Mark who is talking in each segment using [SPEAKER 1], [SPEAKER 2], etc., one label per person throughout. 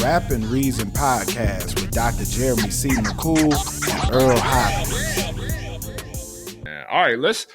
[SPEAKER 1] Rap and Reason podcast with Dr. Jeremy C. McCool and Earl Hopkins.
[SPEAKER 2] All right, let's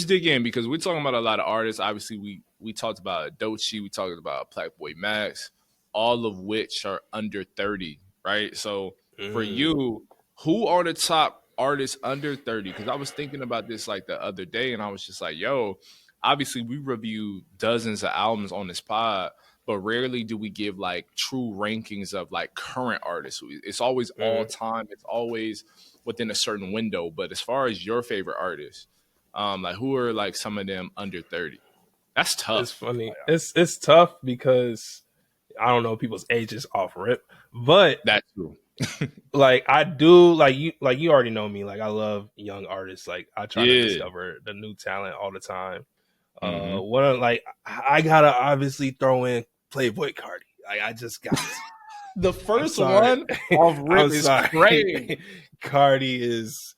[SPEAKER 2] dig in because we're talking about a lot of artists. Obviously, we talked about Doechii, we talked about Playboi Max, all of which are under 30, right? So for you, who are the top artists under 30? Because I was thinking about this like the other day, and I was just like, yo, obviously we review dozens of albums on this pod, but rarely do we give like true rankings of like current artists. It's always all time. It's always within a certain window. But as far as your favorite artists, like who are like some of them under 30? That's tough.
[SPEAKER 3] It's funny. It's tough because I don't know people's ages off rip, but
[SPEAKER 2] that's true.
[SPEAKER 3] Like I do, like you already know me. Like I love young artists. Like I try to discover the new talent all the time. I gotta obviously throw in Playboi Carti. Like I just got
[SPEAKER 2] the first one off rip is crazy.
[SPEAKER 3] Carti is.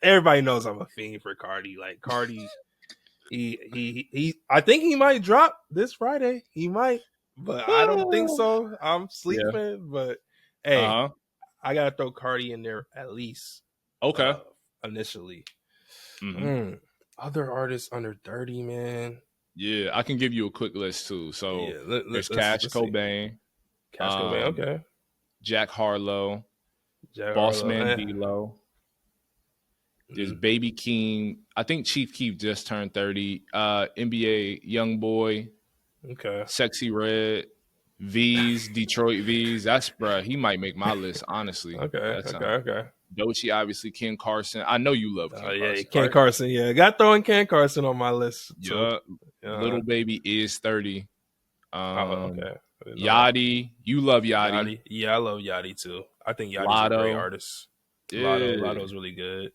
[SPEAKER 3] Everybody knows I'm a fiend for Carti. Like Carti, he. I think he might drop this Friday. He might, but I don't think so. I'm sleeping, but hey, I gotta throw Carti in there at least.
[SPEAKER 2] Okay,
[SPEAKER 3] initially. Other artists under 30, man.
[SPEAKER 2] Yeah, I can give you a quick list too. So there's Cash Cobain.
[SPEAKER 3] Cash Cobain, okay.
[SPEAKER 2] Jack Harlow. Bossman D-Lo. There's Baby King. I think Chief Keef just turned 30. NBA Youngboy.
[SPEAKER 3] Okay.
[SPEAKER 2] Sexy Red. V's, Detroit V's. That's, bruh, he might make my list, honestly.
[SPEAKER 3] Okay.
[SPEAKER 2] Doechii, obviously. Ken Carson. I know you love Ken Carson.
[SPEAKER 3] Ken Carson. Yeah, got throwing Ken Carson on my list.
[SPEAKER 2] Yeah. Little Baby is 30.
[SPEAKER 3] Okay.
[SPEAKER 2] Yachty. You love Yachty.
[SPEAKER 3] Yeah, I love Yachty too. I think Yachty's a great artist. Lotto's really good.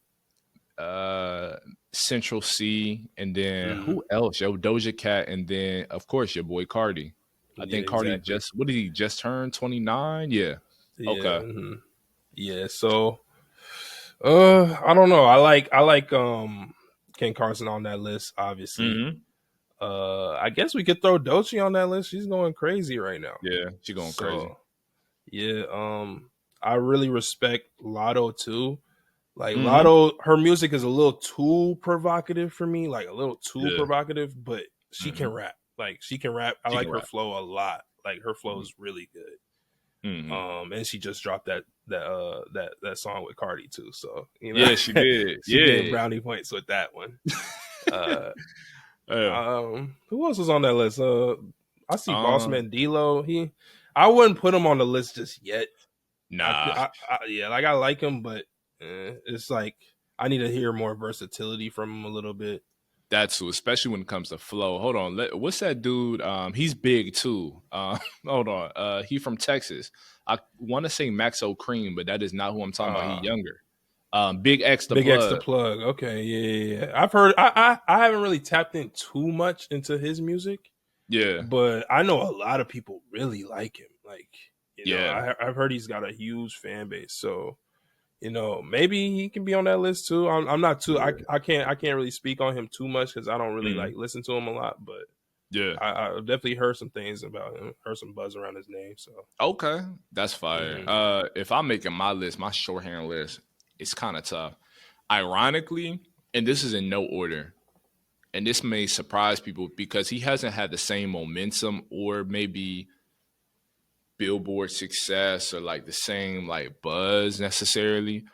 [SPEAKER 2] Central C, and then who else? Yo, Doja Cat, and then of course your boy Carti. I think Carti just turn 29? Yeah. Okay.
[SPEAKER 3] Yeah, so I don't know. I like Ken Carson on that list, obviously. I guess we could throw Doechii on that list. She's going crazy right now.
[SPEAKER 2] Yeah, she's going crazy.
[SPEAKER 3] Yeah, I really respect Lotto too. Like Lotto, her music is a little too provocative for me, like a little too provocative, but she can rap. Like she can rap. I like her flow a lot. Like her flow is really good. And she just dropped that song with Carti too. So you know,
[SPEAKER 2] she did.
[SPEAKER 3] She did brownie points with that one. Who else was on that list? I see Bossman D-Lo. I wouldn't put him on the list just yet.
[SPEAKER 2] Nah.
[SPEAKER 3] I like him, but it's like I need to hear more versatility from him a little bit.
[SPEAKER 2] That's especially when it comes to flow. Hold on, what's that dude? He's big too. Hold on, he from Texas. I want to say Maxo Cream, but that is not who I'm talking about. He's younger. Big X the Plug.
[SPEAKER 3] Okay, yeah. I've heard. I haven't really tapped in too much into his music.
[SPEAKER 2] Yeah,
[SPEAKER 3] but I know a lot of people really like him. Like, you know, I've heard he's got a huge fan base. So, you know, maybe he can be on that list too. I'm not too. I can't really speak on him too much because I don't really like listen to him a lot. But
[SPEAKER 2] yeah,
[SPEAKER 3] I definitely heard some things about him. Heard some buzz around his name. So
[SPEAKER 2] okay, that's fire. If I'm making my list, my shorthand list, it's kind of tough. Ironically, and this is in no order, and this may surprise people because he hasn't had the same momentum or maybe Billboard success or like the same like buzz necessarily.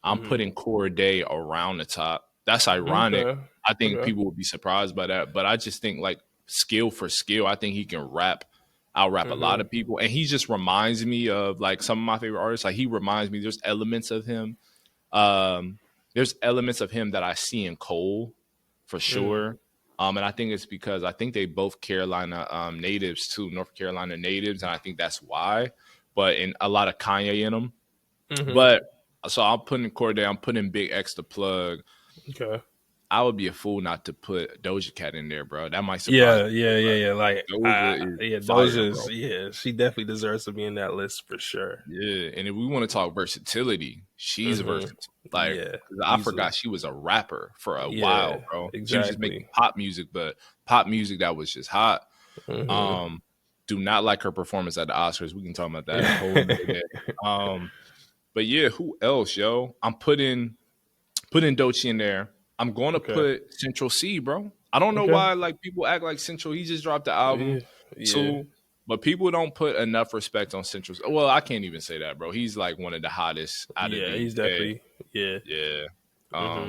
[SPEAKER 2] I'm putting Corday around the top. That's ironic. Okay. I think people would be surprised by that, but I just think like skill for skill, I think he can rap. I'll rap a lot of people, and he just reminds me of like some of my favorite artists. Like he reminds me, there's elements of him. There's elements of him that I see in Cole for sure. And I think it's because I think they both Carolina natives too, North Carolina natives, and I think that's why. But in a lot of Kanye in them. But so I'm putting Corday, I'm putting Big X the Plug.
[SPEAKER 3] Okay.
[SPEAKER 2] I would be a fool not to put Doja Cat in there, bro. That might surprise me.
[SPEAKER 3] Yeah. Like
[SPEAKER 2] Doja's,
[SPEAKER 3] she definitely deserves to be in that list for sure.
[SPEAKER 2] Yeah, and if we want to talk versatility, she's versatile. Like, I forgot she was a rapper for a while, bro.
[SPEAKER 3] Exactly.
[SPEAKER 2] She was just making pop music, but pop music that was just hot. Do not like her performance at the Oscars. We can talk about that a whole nother day. But yeah, who else, yo? I'm putting Doechii in there. I'm going to put Central C, bro. I don't know why like people act like Central. He just dropped the album too, but people don't put enough respect on Central. Well, I can't even say that, bro. He's like one of the hottest out of the UK.
[SPEAKER 3] He's definitely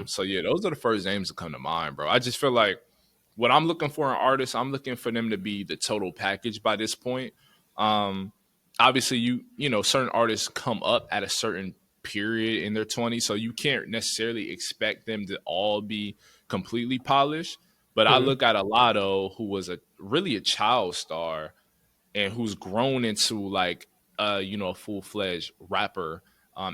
[SPEAKER 2] So yeah, those are the first names that come to mind, bro. I just feel like what I'm looking for in artists, I'm looking for them to be the total package by this point. Obviously, you know, certain artists come up at a certain period in their 20s, so you can't necessarily expect them to all be completely polished. But I look at Lotto, who was really a child star and who's grown into like you know, a full-fledged rapper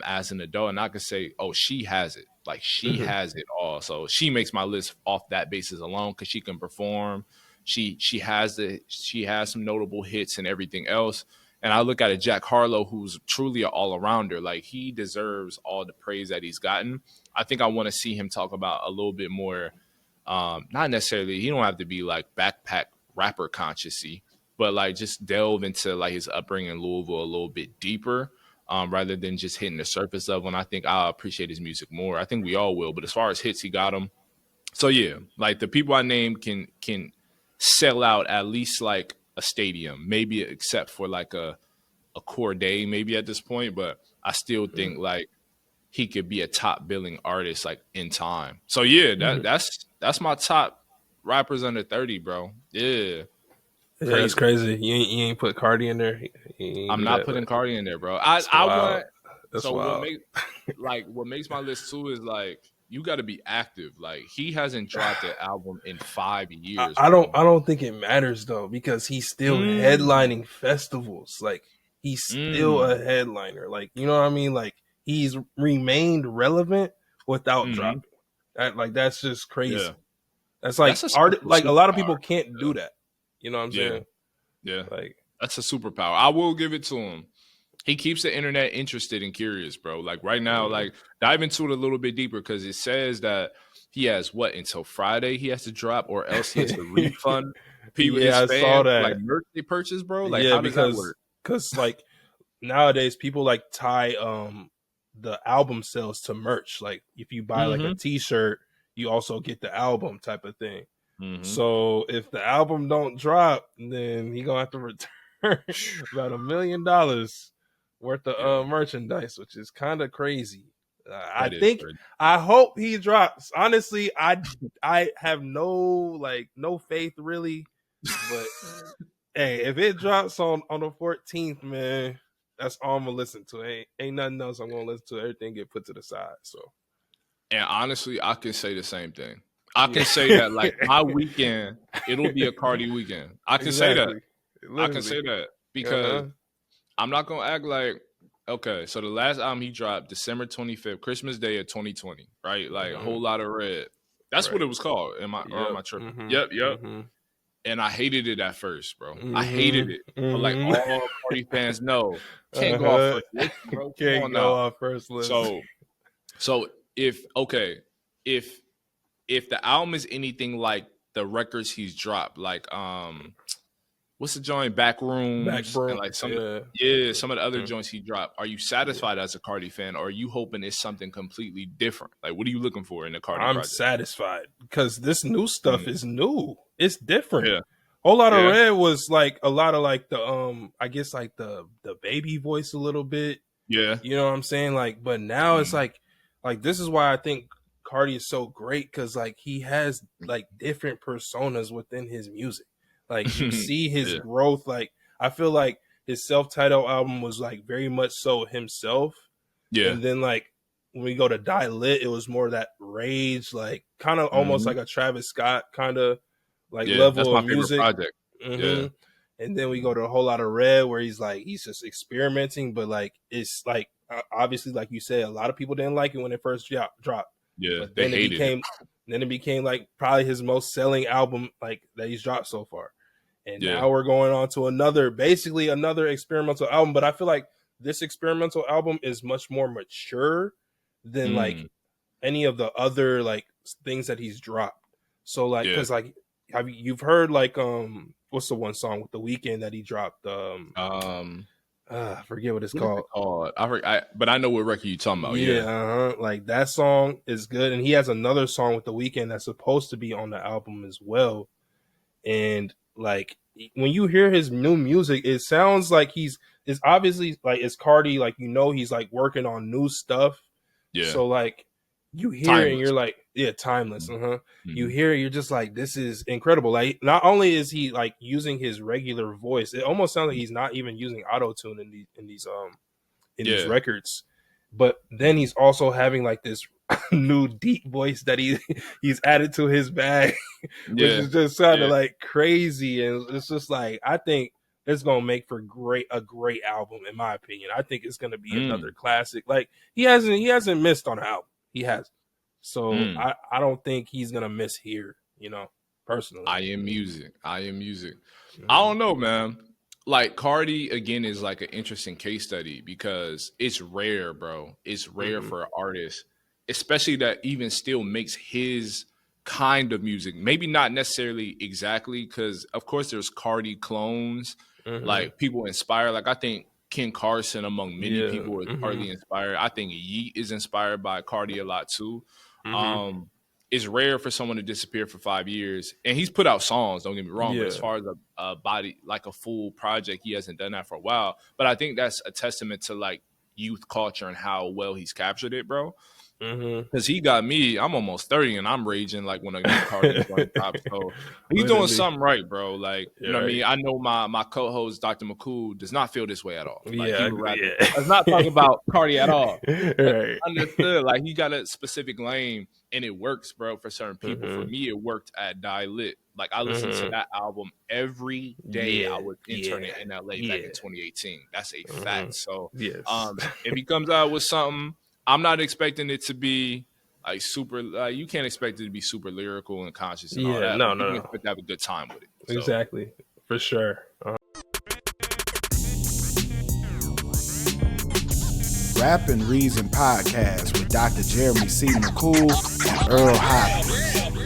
[SPEAKER 2] as an adult, and I could say, oh, she has it. Like she has it all. So she makes my list off that basis alone because she can perform. She has some notable hits and everything else. And I look at a Jack Harlow who's truly an all-arounder. Like he deserves all the praise that he's gotten. I think I want to see him talk about a little bit more. Not necessarily, he don't have to be like backpack rapper consciousy, but like just delve into like his upbringing in Louisville a little bit deeper. Rather than just hitting the surface of when I think I'll appreciate his music more. I think we all will, but as far as hits, he got them. So yeah, like the people I named can sell out at least like a stadium, maybe except for like a core day maybe at this point, but I still think like he could be a top billing artist like in time. So yeah, that's my top rappers under 30, bro. Yeah.
[SPEAKER 3] Yeah, it's crazy. You ain't put Carti in there.
[SPEAKER 2] I'm not putting Carti in there, bro. I want. So wild. What makes my list too is like you got to be active. Like he hasn't dropped an album in 5 years.
[SPEAKER 3] I don't think it matters though because he's still headlining festivals. Like he's still a headliner. Like you know what I mean. Like he's remained relevant without dropping. That's just crazy. Yeah. That's like art. Like a lot of people can't do that. You know what I'm saying?
[SPEAKER 2] Yeah. Like that's a superpower. I will give it to him. He keeps the internet interested and curious, bro. Like right now, like dive into it a little bit deeper because it says that he has until Friday he has to drop or else he has to refund people.
[SPEAKER 3] I saw that.
[SPEAKER 2] Like merch they purchase, bro. Like how does that work?
[SPEAKER 3] Because like nowadays people like tie the album sales to merch. Like if you buy like a T-shirt, you also get the album type of thing. So if the album don't drop, then he gonna have to return about $1 million worth of merchandise, which is kind of crazy. I hope he drops. Honestly, I have no faith really, but hey, if it drops on the 14th, man, that's all I'm gonna listen to. Ain't nothing else I'm gonna listen to. Everything get put to the side. So,
[SPEAKER 2] and honestly, I can say the same thing. I can say that like my weekend, it'll be a Carti weekend. I can say that. Literally. I can say that because I'm not gonna act like okay. So the last album he dropped, December 25th, Christmas Day of 2020, right? Like a whole lot of red. That's what it was called. Am I tripping? Yep. And I hated it at first, bro. I hated it. But like all Carti fans know, can't go off first list, bro.
[SPEAKER 3] Can't go off first list.
[SPEAKER 2] So if the album is anything like the records he's dropped, like what's the joint Backrooms and like some of the other joints he dropped, are you satisfied as a Carti fan, or are you hoping it's something completely different? Like what are you looking for in the Carti project?
[SPEAKER 3] I'm satisfied because this new stuff is new. It's different. Whole lot of red was like a lot of like the I guess like the baby voice a little bit.
[SPEAKER 2] Yeah.
[SPEAKER 3] You know what I'm saying? Like, but now it's like this is why I think Carti is so great because like he has like different personas within his music. Like you see his growth. Like I feel like his self-titled album was like very much so himself. Yeah. And then like when we go to Die Lit, it was more that rage, like kind of almost like a Travis Scott kind of like level of music.
[SPEAKER 2] Project. Yeah.
[SPEAKER 3] And then we go to a whole lot of red where he's just experimenting, but like it's like obviously like you said, a lot of people didn't like it when it first dropped.
[SPEAKER 2] Yeah,
[SPEAKER 3] but then it became like probably his most selling album like that he's dropped so far. And now we're going on to basically another experimental album. But I feel like this experimental album is much more mature than like any of the other like things that he's dropped. So like, because like you've heard like what's the one song with The Weeknd that he dropped? I forget what it's called.
[SPEAKER 2] But I know what record you're talking about. Yeah.
[SPEAKER 3] Like that song is good, and he has another song with The Weeknd that's supposed to be on the album as well. And like when you hear his new music, it sounds like it's obviously like it's Carti, like he's like working on new stuff.
[SPEAKER 2] Yeah.
[SPEAKER 3] So like you hear
[SPEAKER 2] timeless.
[SPEAKER 3] it and you're like, yeah, timeless.
[SPEAKER 2] Mm-hmm.
[SPEAKER 3] You hear it, you're just like, this is incredible. Like not only is he like using his regular voice, it almost sounds like he's not even using auto-tune in these records. But then he's also having like this new deep voice that he's added to his bag, which is just sounding like crazy. And it's just like, I think it's gonna make for a great album, in my opinion. I think it's gonna be another classic. Like he hasn't missed on an album. He hasn't. So I don't think he's gonna miss here, personally.
[SPEAKER 2] I am music. Mm-hmm. I don't know, man. Like Carti again is like an interesting case study because it's rare, bro. It's rare for an artist, especially that even still makes his kind of music. Maybe not necessarily exactly, because of course there's Carti clones, like people inspire. Like I think Ken Carson, among many people, is partly inspired. I think Yeat is inspired by Carti a lot too. It's rare for someone to disappear for 5 years, and he's put out songs. Don't get me wrong, but as far as a body, like a full project, he hasn't done that for a while. But I think that's a testament to like youth culture and how well he's captured it, bro. Because he got me. I'm almost 30, and I'm raging like when a new Carti is on top. So he's doing something right, bro. Like you know what I mean. I know my co-host Dr. McCool does not feel this way at all. Like, I'm not talking about Carti at all. Right. Understood. Like he got a specific lane, and it works, bro. For certain people, for me, it worked at Die Lit. Like I listened to that album every day. I was interning in LA back in 2018. That's a fact. So if he comes out with something, I'm not expecting it to be like super. You can't expect it to be super lyrical and conscious and all that.
[SPEAKER 3] No.
[SPEAKER 2] You expect to have a good time with it. So.
[SPEAKER 3] Exactly, for sure.
[SPEAKER 1] Rap and Reason Podcast with Dr. Jeremy C. McCool and Earl Hopkins.